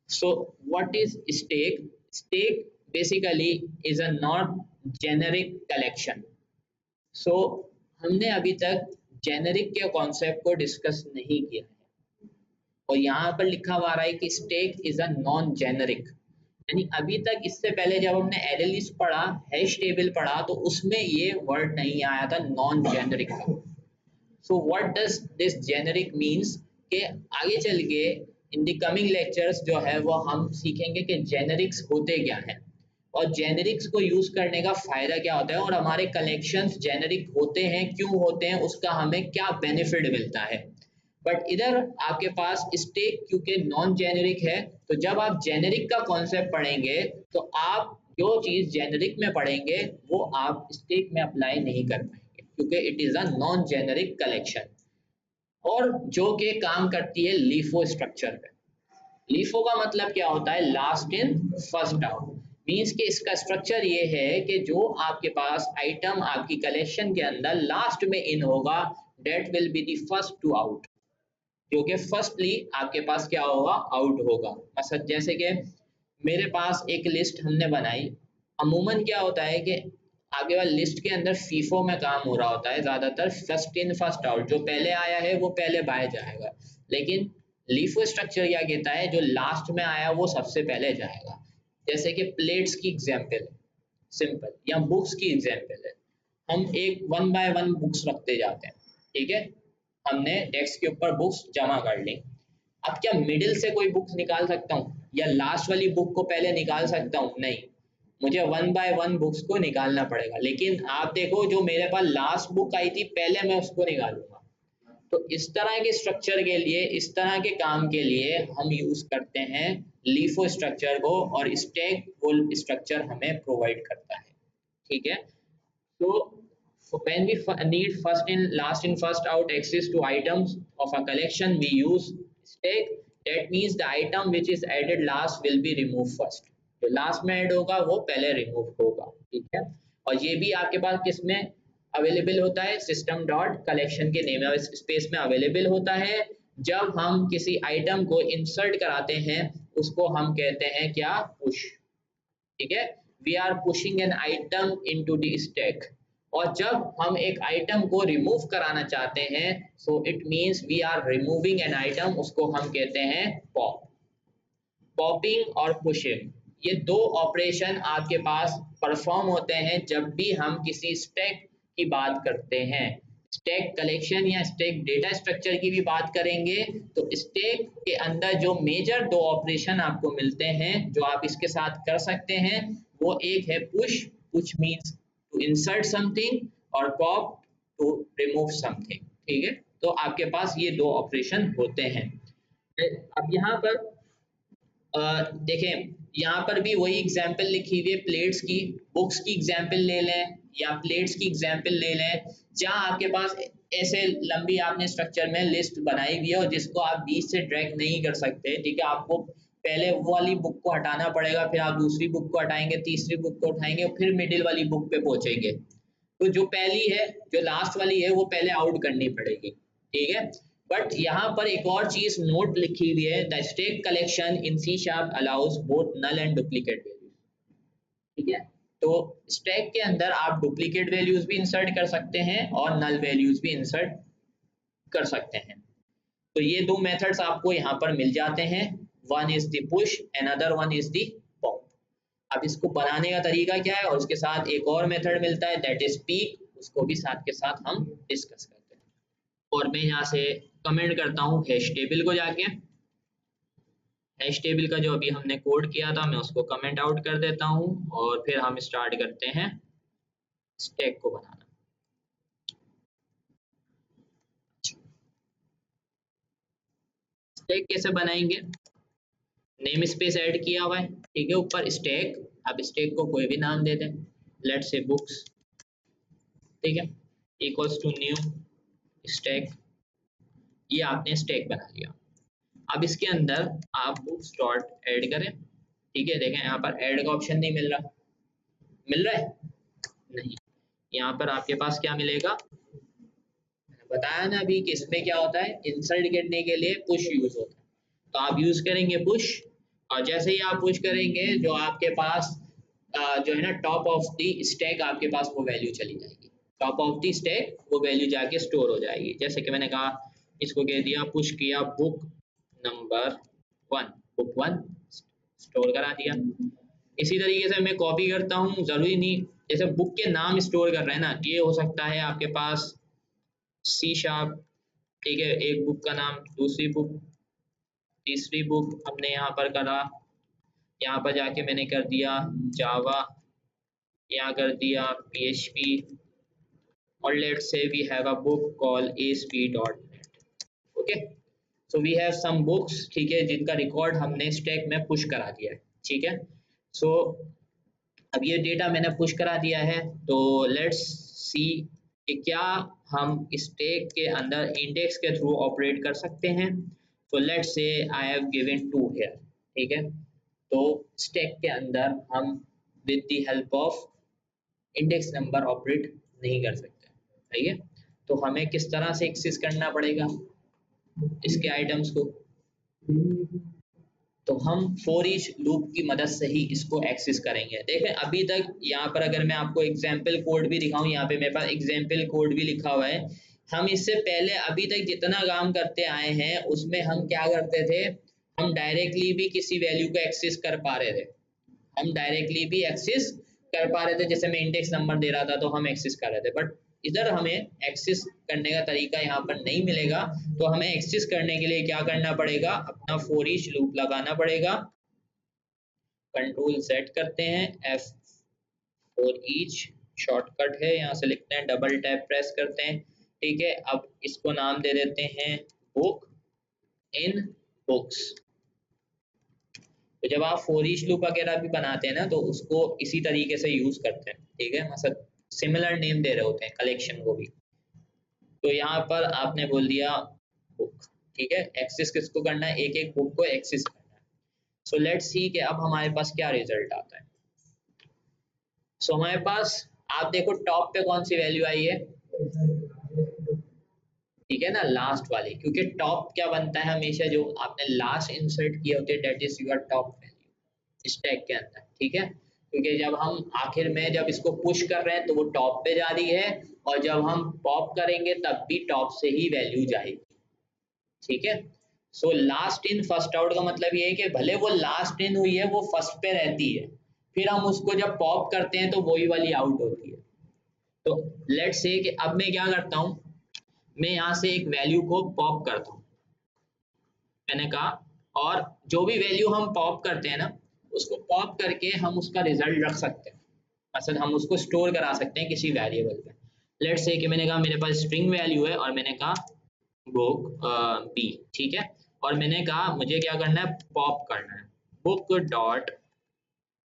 So what is stack? Stack basically is a not generic collection. So हमने अभी तक generic के concept को डिस्कस नहीं किया है, और यहाँ पर लिखा हुआ आ रहा है कि stack is a non generic. यानी अभी तक इससे पहले जब हमने एलएलईस पढ़ा, हैश टेबल पढ़ा, तो उसमें ये वर्ड नहीं आया था नॉन जेनेरिक का। So what does this generic means के आगे चल के इन द कमिंग लेक्चर्स जो है वो हम सीखेंगे कि जेनेरिक्स होते क्या हैं और जेनेरिक्स को यूज करने का फायदा क्या होता है, और हमारे कलेक्शंस जेनेरिक होते हैं क्यों होते हैं, उसका हमें क्या बेनिफिट मिलता है। बट इधर आपके पास स्टैक क्योंकि नॉन जेनेरिक है, तो जब आप जेनेरिक का कॉन्सेप्ट पढ़ेंगे तो आप जो चीज जेनेरिक में पढ़ेंगे वो आप स्टैक में अप्लाई नहीं कर पाएंगे, क्योंकि it is a non generic collection, और जो कि काम करती है लीफो स्ट्रक्चर पे। लीफो का मतलब क्या होता है? Last in first out. Means कि इसका स्ट्रक्चर ये है कि जो आपके पास आइटम आपकी कलेक्शन के अंदर लास्ट में इन होगा, that will be the first to out, जो कि फर्स्टली आपके पास क्या होगा? आउट होगा। मतलब जैसे कि मेरे पास एक लिस्ट हमने बनाई, अमूमन क्या होता है कि आगे वाली लिस्ट के अंदर फीफो में काम हो रहा होता है ज़्यादातर, फर्स्ट इन फर्स्ट आउट, जो पहले आया है वो पहले बाहर जाएगा। लेकिन लीफो स्ट्रक्चर क्या कहता है? जो लास्ट में आया वो सबसे पहले जाएगा। जैसे कि प्लेट्स की एग्जाम्पल है सिंपल, या बुक्स की एग्जाम्पल है। हम एक 1 बाय 1 बुक्स रखते जाते हैं, ठीक है? हमने डेस्क के ऊपर बुक्स जमा कर ली। अब क्या मिडिल से कोई बुक्स निकाल सकता हूँ या लास्ट वाली बुक को पहले निकाल सकता हूँ? नहीं, मुझे 1 बाय 1 बुक्स को निकालना पड़ेगा। लेकिन आप देखो, जो मेरे पास लास्ट बुक आई थी पहले मैं उसको निकालूंगा। तो इस तरह के स्ट्रक्चर के लिए, इस तरह के काम के लिए हम यूज करते हैं लीफो स्ट्रक्चर को, और स्टैक वो स्ट्रक्चर हमें प्रोवाइड करता है, ठीक है? So when we need first in, last in, first out access to items of a collection, we use stack. That means the item which is added last will be removed first. जो last में add होगा वो पहले remove होगा, ठीक है? और ये भी आपके पास किस में अवेलेबल होता है? सिस्टम डॉट कलेक्शन के नेम स्पेस में अवेलेबल होता है। जब हम किसी आइटम को इंसर्ट कराते हैं उसको हम कहते हैं क्या? पुश, ठीक है? We are pushing an item into the stack. और जब हम एक आइटम को रिमूव कराना चाहते हैं, so it means we are removing an item, उसको हम कहते हैं पॉप। पॉपिंग और पुशिंग, ये दो ऑपरेशन आपके पास परफॉर्म होते हैं जब भी हम किसी स्टैक की बात करते हैं। स्टैक कलेक्शन या स्टैक डेटा स्ट्रक्चर की भी बात करेंगे तो स्टैक के अंदर जो मेजर दो ऑपरेशन आपको मिलते हैं जो आप इसके साथ कर सकते हैं, वो एक है push, push means to insert something, और पॉप टू रिमूव समथिंग, ठीक है? तो आपके पास ये दो ऑपरेशन होते हैं। अब यहाँ पर देखें, यहाँ पर भी वही एग्जाम्पल लिखी हुई है प्लेट्स की। बुक्स की एग्जाम्पल ले लें या प्लेट्स की एग्जाम्पल ले लें, जहाँ आपके पास ऐसे लंबी आपने स्ट्रक्चर में लिस्ट बनाई हुई है और जिसको आप बीच से ड्रैग नहीं कर सकते, ठीक है? आपको पहले वो वाली बुक को हटाना पड़ेगा, फिर आप दूसरी बुक को हटाएंगे, तीसरी बुक को उठाएंगे, फिर मिडिल वाली बुक पे पहुंचेंगे। तो जो पहली है, जो लास्ट वाली है, वो पहले आउट करनी पड़ेगी, ठीक है? बट यहाँ पर एक और चीज नोट लिखी हुई है, the stack collection in C sharp allows both null and duplicate values, ठीक है? तो स्टैक के अंदर आप डुप्लीकेट वैल्यूज भी इंसर्ट कर सकते हैं और नल वैल्यूज भी इंसर्ट कर सकते हैं। तो ये दो मेथड्स आपको यहाँ पर मिल जाते हैं, one is the push, another one is the pop. अब इसको बनाने का तरीका क्या है, और उसके साथ एक और मेथड मिलता है दैट इज पीक, उसको भी साथ के साथ हम डिस्कस करते हैं। और मैं यहाँ से कमेंट करता हूँ हैश टेबल को जाके, हैश टेबल का जो अभी हमने कोड किया था मैं उसको कमेंट आउट कर देता हूँ, और फिर हम स्टार्ट करते हैं स्टैक को बनाना। स्टैक कैसे बनाएंगे? नेम स्पेस ऐड किया हुआ है, ठीक है, ऊपर स्टैक। अब स्टैक को कोई भी नाम दे दें, लेट्स से बुक्स, ठीक है, इक्वल्स टू न्यू स्टैक। ये आपने स्टैक बना लिया। अब इसके अंदर आप बुक्स डॉट ऐड करें, ठीक है? देखें यहाँ पर ऐड का ऑप्शन नहीं मिल रहा, मिल रहा है? नहीं, यहाँ पर आपके पास क्या मिलेगा? मैंने बताया ना अभी कि इसमें क्या होता है, इंसर्ट करने के लिए पुश यूज होता है, तो आप यूज करेंगे पुश। और जैसे ही आप पुश करेंगे जो आपके पास जो है ना टॉप ऑफ द स्टैक आपके पास वो वैल्यू चली जाएगी, टॉप ऑफ द स्टैक वो वैल्यू जाके स्टोर हो जाएगी। जैसे कि मैंने कहा इसको कह दिया पुश किया बुक नंबर 1, बुक 1 स्टोर करा दिया। इसी तरीके से मैं कॉपी करता हूँ, जरूरी नहीं जैसे बुक के नाम स्टोर कर रहे हैं ना, ये हो सकता है आपके पास सी शार्प, ठीक है, एक बुक का नाम, दूसरी बुक, तीसरी बुक हमने यहाँ पर करा, यहाँ पर जाके मैंने कर दिया जावा, यहाँ कर दिया PHP, और let's say we have a book call ASP.NET। Okay, so we have some books, ठीक है, जिनका रिकॉर्ड हमने स्टैक में पुश करा दिया है, ठीक है। सो अब ये डेटा मैंने पुश करा दिया है, तो लेट्स सी कि क्या हम स्टैक के अंदर इंडेक्स के थ्रू ऑपरेट कर सकते हैं। तो let's say I have given 2 here, ठीक है, तो स्टैक के अंदर हम with the help of index number operate नहीं कर सकते, सही है। तो हमें किस तरह से एक्सेस करना पड़ेगा इसके आइटम्स को, तो हम फॉर ईच लूप की मदद से ही इसको एक्सेस करेंगे। देखें अभी तक यहाँ पर अगर मैं आपको एग्जाम्पल कोड भी दिखाऊं, यहाँ पे मेरे पास एग्जाम्पल कोड भी लिखा हुआ है। हम इससे पहले अभी तक जितना काम करते आए हैं उसमें हम क्या करते थे, हम डायरेक्टली भी किसी वैल्यू को एक्सेस कर पा रहे थे, हम डायरेक्टली भी एक्सेस कर पा रहे थे, जैसे मैं इंडेक्स नंबर दे रहा था तो हम एक्सेस कर रहे थे, बट इधर हमें एक्सेस करने का तरीका यहाँ पर नहीं मिलेगा। तो हमें एक्सेस करने के लिए क्या करना पड़ेगा, अपना फॉर ईच लूप लगाना पड़ेगा। कंट्रोल सेट करते हैं, F फॉर ईच शॉर्टकट है, यहाँ से लिखते हैं, डबल टैप प्रेस करते हैं, ठीक है। अब इसको नाम दे देते हैं बुक इन बुक्स। तो जब आप फॉर ईच लूप वगैरह भी बनाते हैं ना तो उसको इसी तरीके से यूज करते हैं, ठीक है, मतलब सिमिलर नेम दे रहे होते हैं कलेक्शन को भी। तो यहाँ पर आपने बोल दिया बुक, ठीक है, एक्सेस किसको करना है, एक एक बुक को एक्सेस करना है। सो लेट्स सी कि अब हमारे पास क्या रिजल्ट आता है। सो हमारे पास आप देखो टॉप पे कौन सी वैल्यू आई है, ठीक है ना, लास्ट वाली, क्योंकि टॉप क्या बनता है हमेशा, जो आपने लास्ट इंसर्ट किया होती है that is your top value stack के अंदर, ठीक है। क्योंकि जब हम आखिर में जब इसको पुश कर रहे हैं तो वो टॉप पे जा रही है, और जब हम पॉप करेंगे तब भी टॉप से ही वैल्यू जाएगी, ठीक है। So last in first out का मतलब ये है कि भले वो लास्ट इन हुई है वो फर्स्ट पे रहती है, फिर हम उसको जब पॉप करते हैं तो वही वाली आउट होती है। तो लेट्स से कि अब मैं क्या करता हूँ, मैं यहाँ से एक वैल्यू को पॉप करता हूँ, मैंने कहा, और जो भी वैल्यू हम पॉप करते हैं ना उसको पॉप करके हम उसका रिजल्ट रख सकते हैं, मतलब हम उसको स्टोर करा सकते हैं किसी वेरिएबल पे। लेट्स से कि मैंने कहा मेरे पास स्ट्रिंग वैल्यू है और मैंने कहा बुक बी, ठीक है, और मैंने कहा मुझे क्या करना है, पॉप करना है बुक डॉट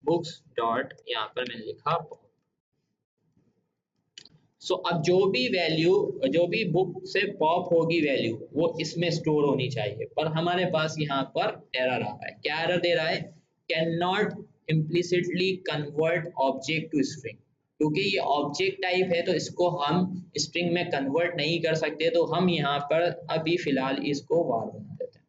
बुक्स डॉट, यहाँ पर मैंने लिखा पॉप। सो अब जो भी बुक से पॉप होगी वैल्यू वो इसमें स्टोर होनी चाहिए, पर हमारे पास यहाँ पर एरर आ रहा है। क्या एरर दे रहा है, can not implicitly convert object to string, क्योंकि ये ऑब्जेक्ट टाइप है तो इसको हम स्ट्रिंग में कन्वर्ट नहीं कर सकते, तो हम यहाँ पर अभी फिलहाल इसको वार बना देते हैं,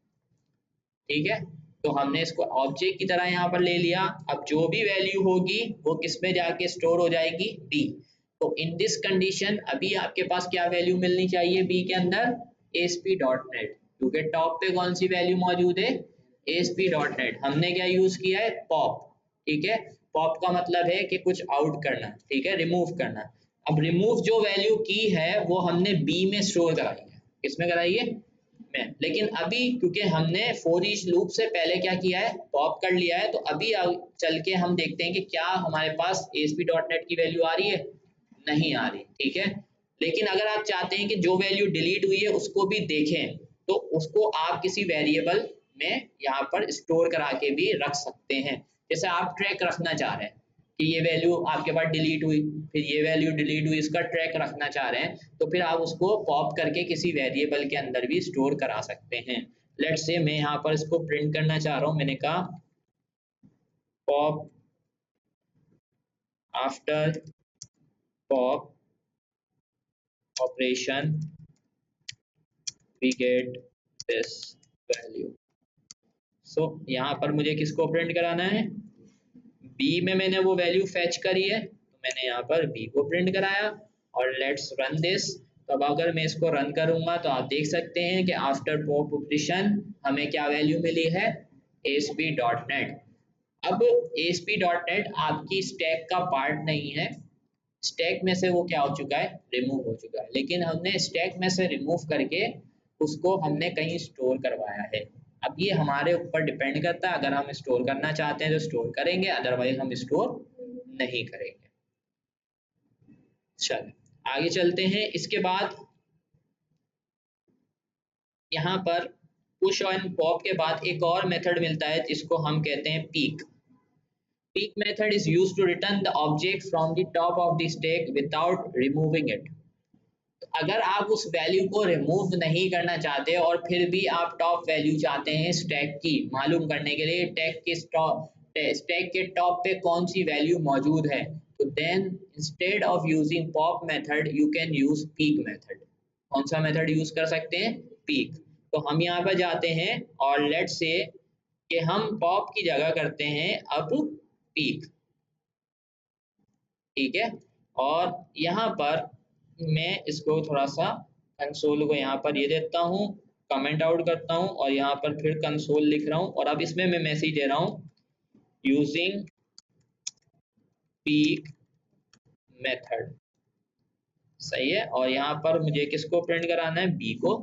ठीक है। तो हमने इसको ऑब्जेक्ट की तरह यहाँ पर ले लिया। अब जो भी वैल्यू होगी वो किस में जाके स्टोर हो जाएगी, बी। तो इन दिस कंडीशन अभी आपके पास क्या वैल्यू मिलनी चाहिए बी के अंदर, ASP.NET, क्योंकि टॉप पे कौन सी वैल्यू मौजूद है, ASP.NET। हमने क्या यूज किया है, पॉप, ठीक है। पॉप का मतलब है कि कुछ आउट करना, ठीक है, रिमूव करना। अब रिमूव जो वैल्यू की है वो हमने बी में स्टोर कराई है, किसमें कराई है, में। लेकिन अभी क्योंकि हमने फॉर ईच लूप से पहले क्या किया है, पॉप कर लिया है, तो अभी चल के हम देखते हैं कि क्या हमारे पास ASP.NET की वैल्यू आ रही है, नहीं आ रही, ठीक है। लेकिन अगर आप चाहते हैं कि जो वैल्यू डिलीट हुई है उसको भी देखें तो उसको आप किसी वेरिएबल में यहाँ पर स्टोर करा के भी रख सकते हैं। जैसे आप ट्रैक रखना चाह रहे हैं कि ये वैल्यू आपके पास डिलीट हुई, फिर ये वैल्यू डिलीट हुई, इसका ट्रैक रखना चाह रहे हैं, तो फिर आप उसको पॉप करके किसी वेरिएबल के अंदर भी स्टोर करा सकते हैं। लेट्स से मैं यहाँ पर इसको प्रिंट करना चाह रहा हूँ, मैंने कहा pop after pop operation we get this value, सो यहाँ पर मुझे किसको प्रिंट कराना है, बी में मैंने वो वैल्यू फेच करी है तो मैंने यहाँ पर बी को प्रिंट कराया और लेट्स रन दिस। तो अब अगर मैं इसको रन करूंगा तो आप देख सकते हैं कि आफ्टर पॉप ऑपरेशन हमें क्या वैल्यू मिली है, ASP.NET। अब ASP.NEट आपकी स्टैक का पार्ट नहीं है, स्टैक में से वो क्या हो चुका है, रिमूव हो चुका है, लेकिन हमने स्टैक में से रिमूव करके उसको हमने कहीं स्टोर करवाया है। अब ये हमारे ऊपर डिपेंड करता है, अगर हम स्टोर करना चाहते हैं तो स्टोर करेंगे, अदरवाइज हम स्टोर नहीं करेंगे। चलिए आगे चलते हैं। इसके बाद यहाँ पर पुश एंड पॉप के बाद एक और मेथड मिलता है जिसको हम कहते हैं peak. Peek method is used to return the object from the top of the stack without removing it। अगर आप उस वैल्यू को रिमूव नहीं करना चाहते और फिर भी आप टॉप वैल्यू चाहते हैं स्टैक की मालूम करने के लिए, स्टैक के टॉप पे कौन सी वैल्यू मौजूद है, तो then instead of using pop method you can use peek method. कौन सा मेथड यूज कर सकते हैं, पीक। तो हम यहाँ पर जाते हैं और लेट्स से कि हम पॉप की जगह करते हैं अब पीक, ठीक है। और यहाँ पर मैं इसको थोड़ा सा कंसोल को यहाँ पर ये देता हूँ, कमेंट आउट करता हूँ और यहाँ पर फिर कंसोल लिख रहा हूँ और अब इसमें मैं मैसेज दे रहा हूँ यूजिंग पीक मेथड, सही है। और यहाँ पर मुझे किसको प्रिंट कराना है, बी को।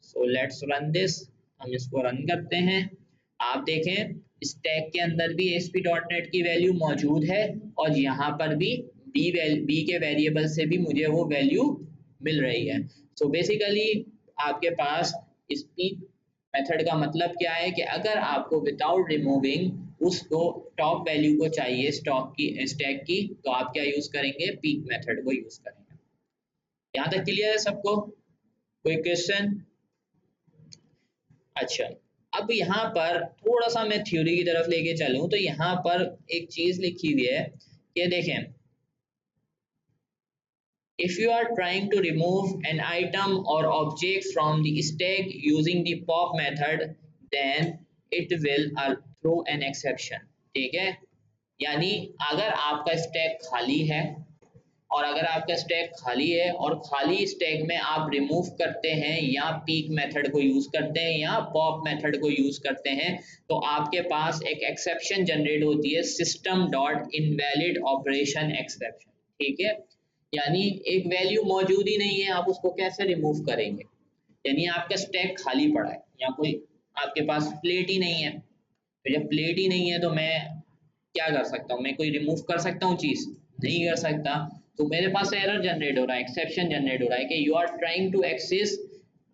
सो लेट्स रन दिस, हम इसको रन करते हैं। आप देखें स्टैक के अंदर भी ASP.NET की वैल्यू मौजूद है और यहाँ पर भी बी के वेरिएबल से भी मुझे वो वैल्यू मिल रही है। सो बेसिकली आपके पास इस पीक मेथड का मतलब क्या है कि अगर आपको विदाउट रिमूविंग उसको टॉप वैल्यू को चाहिए स्टैक की तो आप क्या यूज करेंगे, पीक मेथड को यूज करेंगे। यहाँ तक क्लियर है सबको, कोई क्वेश्चन? अच्छा, अब यहाँ पर थोड़ा सा मैं थ्योरी की तरफ लेके चलूँ तो यहाँ पर एक चीज लिखी हुई है कि देखें, if you are trying to remove an item or object from the stack using the pop method then it will throw an exception, ठीक है। यानी अगर आपका स्टैक खाली है और अगर आपका स्टैक खाली है और खाली स्टैक में आप रिमूव करते हैं या पीक मेथड को यूज करते हैं या पॉप मेथड को यूज करते हैं तो आपके पास एक एक्सेप्शन जनरेट होती है, system dot invalid operation exception, ठीक है। यानी एक वैल्यू मौजूद ही नहीं है, आप उसको कैसे रिमूव करेंगे। यानी आपका स्टैक खाली पड़ा है या कोई आपके पास प्लेट ही नहीं है, तो जब प्लेट ही नहीं है तो मैं क्या कर सकता हूँ, मैं कोई रिमूव कर सकता हूँ चीज, नहीं कर सकता। तो मेरे पास एरर जनरेट हो रहा है, एक्सेप्शन जनरेट हो रहा है कि you are trying to access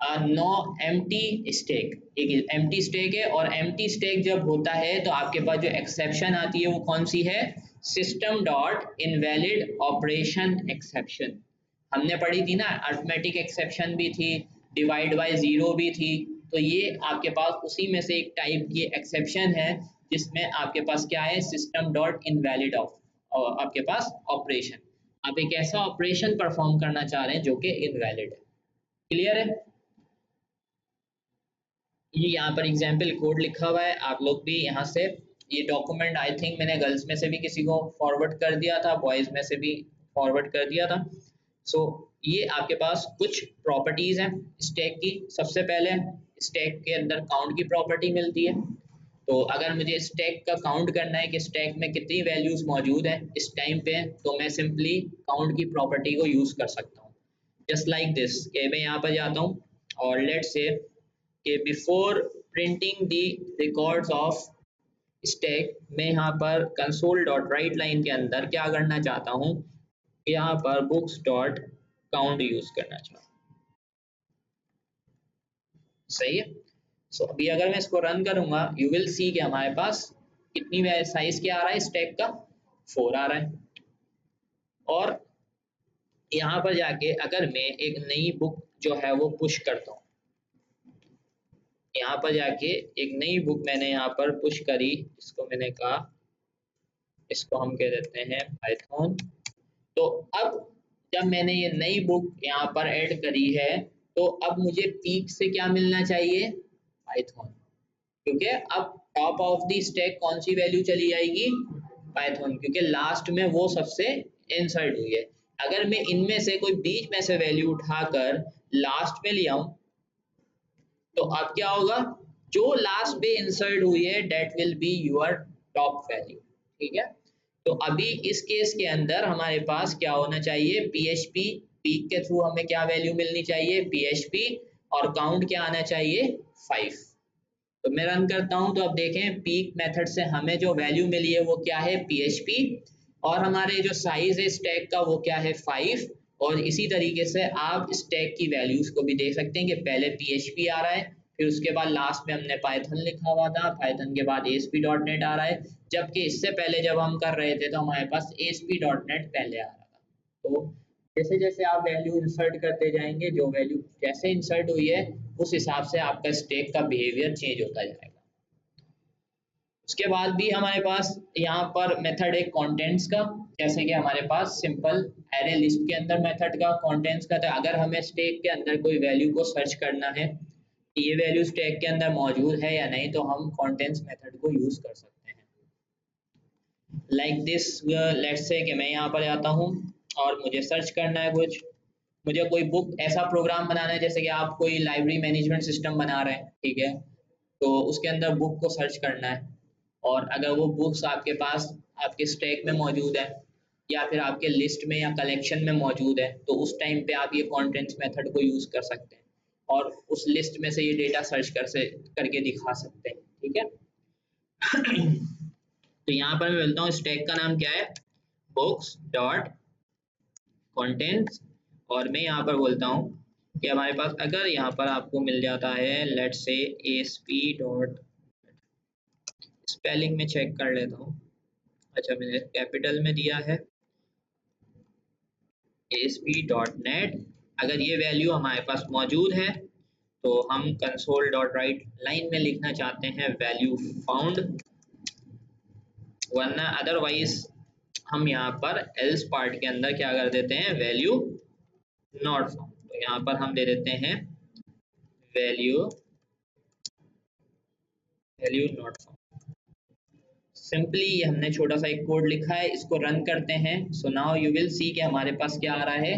no empty stack. एक एम्प्टी स्टैक है और एम्प्टी स्टैक जब होता है तो आपके पास जो एक्सेप्शन आती है वो कौन सी है, system dot invalid operation exception. हमने पढ़ी थी ना, अरिथमेटिक एक्सेप्शन भी थी, डिवाइड बाय जीरो भी थी, तो ये आपके पास उसी में से एक टाइप की एक्सेप्शन है जिसमें आपके पास क्या है, सिस्टम डॉट इनवैलिड ऑफ आपके पास ऑपरेशन, आप एक ऐसा ऑपरेशन परफॉर्म करना चाह रहे हैं जो कि इनवैलिड है। क्लियर है? ये यहाँ पर एग्जाम्पल कोड लिखा हुआ है, आप लोग भी यहाँ से ये डॉक्यूमेंट आई थिंक मैंने गर्ल्स में से भी किसी को फॉरवर्ड कर दिया था, बॉयज में से भी फॉरवर्ड कर दिया था। सो ये आपके पास कुछ प्रॉपर्टीज हैं स्टैक की। सबसे पहले स्टैक के अंदर काउंट की प्रॉपर्टी मिलती है, तो अगर मुझे स्टैक का काउंट करना है कि स्टैक में कितनी वैल्यूज मौजूद है इस टाइम पे, तो मैं सिंपली काउंट की प्रॉपर्टी को यूज कर सकता हूँ, जस्ट लाइक दिस कि मैं यहाँ पर जाता हूँ और लेट्स से कि before printing the records of stack, मैं यहाँ पर कंसोल डॉट राइट लाइन के अंदर क्या करना चाहता हूँ, यहाँ पर बुक्स डॉट काउंट यूज करना चाहता हूँ, सही है। सो अभी अगर मैं इसको रन करूंगा यू विल सी कि हमारे पास कितनी साइज क्या आ रहा है स्टैक का, 4 आ रहा है। और यहाँ पर जाके अगर मैं एक नई बुक जो है वो पुश करता हूँ, यहाँ पर जाके एक नई बुक मैंने यहाँ पर पुश करी, इसको मैंने कहा, इसको हम कह देते हैं पाइथन। तो अब जब मैंने ये नई बुक यहाँ पर ऐड करी है तो अब मुझे पीक से क्या मिलना चाहिए, पाइथन, क्योंकि अब टॉप ऑफ द स्टैक कौन सी वैल्यू चली जाएगी, पाइथन, क्योंकि लास्ट में वो सबसे इंसर्ट हुई है। अगर मैं इनमें से कोई बीच में से वैल्यू उठाकर लास्ट में ले आऊं तो अब क्या होगा, जो लास्ट में इंसर्ट हुई है that will be your top value. ठीक है, तो अभी इस केस के अंदर हमारे पास क्या होना चाहिए, PHP पीक के थ्रू हमें क्या वैल्यू मिलनी चाहिए, PHP, और काउंट क्या आना चाहिए, 5। तो मैं रन करता हूं तो अब देखें पीक मेथड से हमें जो वैल्यू मिली है वो क्या है, PHP, और हमारे जो साइज है स्टैक का वो क्या है, 5। और इसी तरीके से आप स्टैक की वैल्यूज को भी देख सकते हैं कि पहले PHP आ रहा है, फिर उसके बाद लास्ट में हमने पाइथन लिखा हुआ था, पाइथन के बाद ASP.NET आ रहा है, जबकि इससे पहले जब हम कर रहे थे तो हमारे पास ASP.NEट पहले आ रहा था। तो जैसे जैसे आप वैल्यू इंसर्ट करते जाएंगे, जो वैल्यू जैसे इंसर्ट हुई है उस हिसाब से आपका स्टैक का बिहेवियर चेंज होता जाएगा। उसके बाद भी हमारे पास यहाँ पर मेथड है कंटेंट्स का, जैसे कि हमारे पास सिंपल एरे लिस्ट के अंदर मेथड का कंटेंट्स का था। अगर हमें स्टैक के अंदर कोई वैल्यू को सर्च करना है कि ये वैल्यू स्टैक के अंदर मौजूद है या नहीं, तो हम कंटेंट्स मेथड को यूज कर सकते हैं। लाइक दिस, लेट्स से कि मैं यहाँ पर आता हूँ और मुझे सर्च करना है कुछ, मुझे कोई बुक ऐसा प्रोग्राम बनाना है, जैसे कि आप कोई लाइब्रेरी मैनेजमेंट सिस्टम बना रहे हैं, ठीक है, तो उसके अंदर बुक को सर्च करना है, और अगर वो बुक्स आपके पास आपके स्टैक में मौजूद है या फिर आपके लिस्ट में या कलेक्शन में मौजूद है, तो उस टाइम पे आप ये कंटेंट्स मेथड को यूज़ कर सकते हैं और उस लिस्ट में से ये डेटा सर्च करके दिखा सकते हैं। ठीक है तो यहाँ पर मैं बोलता हूँ स्टैक का नाम क्या है, बुक्स डॉट कंटेंट्स, और मैं यहाँ पर बोलता हूँ कि हमारे पास अगर यहाँ पर आपको मिल जाता है let's say ASP dot, spelling में चेक कर लेता हूँ, अच्छा मैंने कैपिटल में दिया है ASP.NET, अगर ये वैल्यू हमारे पास मौजूद है तो हम कंसोल डॉट राइट लाइन में लिखना चाहते हैं वैल्यू फाउंड, वरना अदरवाइज हम यहाँ पर एल्स पार्ट के अंदर क्या कर देते हैं, वैल्यू नॉट फाउंड। तो यहाँ पर हम दे देते हैं वैल्यू नॉट फाउंड। सिंपली हमने छोटा सा एक कोड लिखा है, इसको रन करते हैं। So now you will see कि हमारे पास क्या आ रहा है,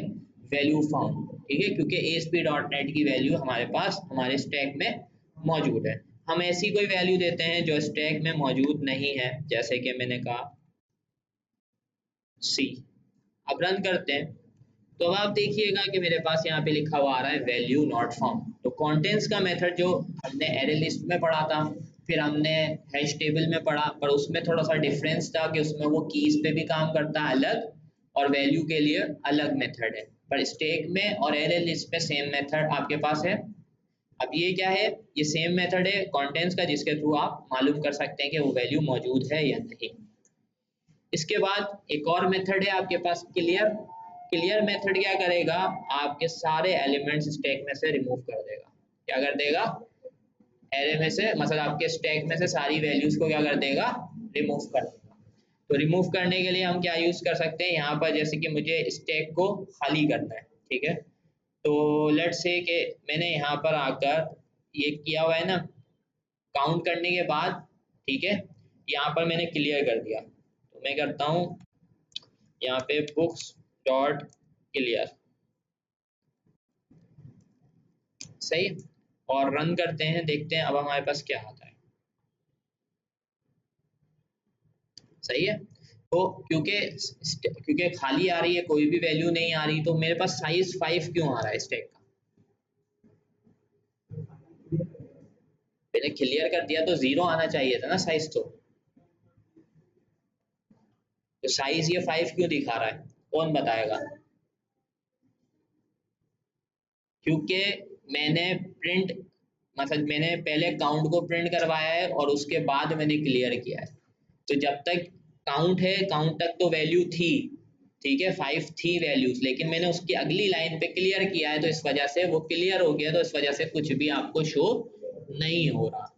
वैल्यू फाउंड। ठीक है, क्योंकि ASP.NET की वैल्यू हमारे पास हमारे स्टैक में मौजूद है। हम ऐसी कोई वैल्यू देते हैं जो स्टैक में मौजूद नहीं है, जैसे कि मैंने कहा C। अब रन करते हैं तो अब आप देखिएगा कि मेरे पास यहाँ पे लिखा हुआ आ रहा है वैल्यू नॉट फाउंड। तो कंटेंट्स का मेथड जो हमने एरे लिस्ट में पढ़ा था, फिर हमने हैश टेबल में पढ़ा, पर उसमें थोड़ा सा डिफरेंस था कि उसमें वो कीज पे भी काम करता है अलग, और वैल्यू के लिए अलग मेथड है, पर स्टैक में और एरे लिस्ट में सेम मेथड आपके पास है। अब ये क्या है, ये सेम मेथड है कंटेंट्स का, जिसके थ्रू आप मालूम कर सकते हैं कि वो वैल्यू मौजूद है या नहीं। इसके बाद एक और मेथड है आपके पास क्लियर। क्लियर मेथड क्या करेगा, आपके सारे एलिमेंट्स स्टैक में से रिमूव कर देगा। क्या कर देगा, एरे में से, मतलब आपके स्टैक में से सारी वैल्यूज को क्या कर देगा, रिमूव कर देगा। तो रिमूव करने के लिए हम क्या यूज कर सकते हैं, यहाँ पर जैसे कि मुझे स्टैक को खाली करना है, ठीक है, तो लेट्स से कि मैंने यहाँ पर आकर ये किया हुआ है ना, काउंट करने के बाद, ठीक है, यहाँ पर मैंने क्लियर कर दिया, तो मैं करता हूँ यहाँ पे बुक्स डॉट क्लियर, सही, और रन करते हैं, देखते हैं अब हमारे पास क्या आता है। सही है, तो क्योंकि खाली आ रही है, कोई भी वैल्यू नहीं आ रही, तो मेरे पास साइज 5 क्यों आ रहा है स्टैक का, मैंने क्लियर कर दिया तो 0 आना चाहिए था ना साइज, तो साइज ये 5 क्यों दिखा रहा है, कौन बताएगा। क्योंकि मैंने प्रिंट, मतलब मैंने पहले काउंट को प्रिंट करवाया है और उसके बाद मैंने क्लियर किया है, तो जब तक काउंट है, काउंट तक तो वैल्यू थी, ठीक है, 5 थी वैल्यूज, लेकिन मैंने उसकी अगली लाइन पे क्लियर किया है, तो इस वजह से वो क्लियर हो गया, तो इस वजह से कुछ भी आपको शो नहीं हो रहा।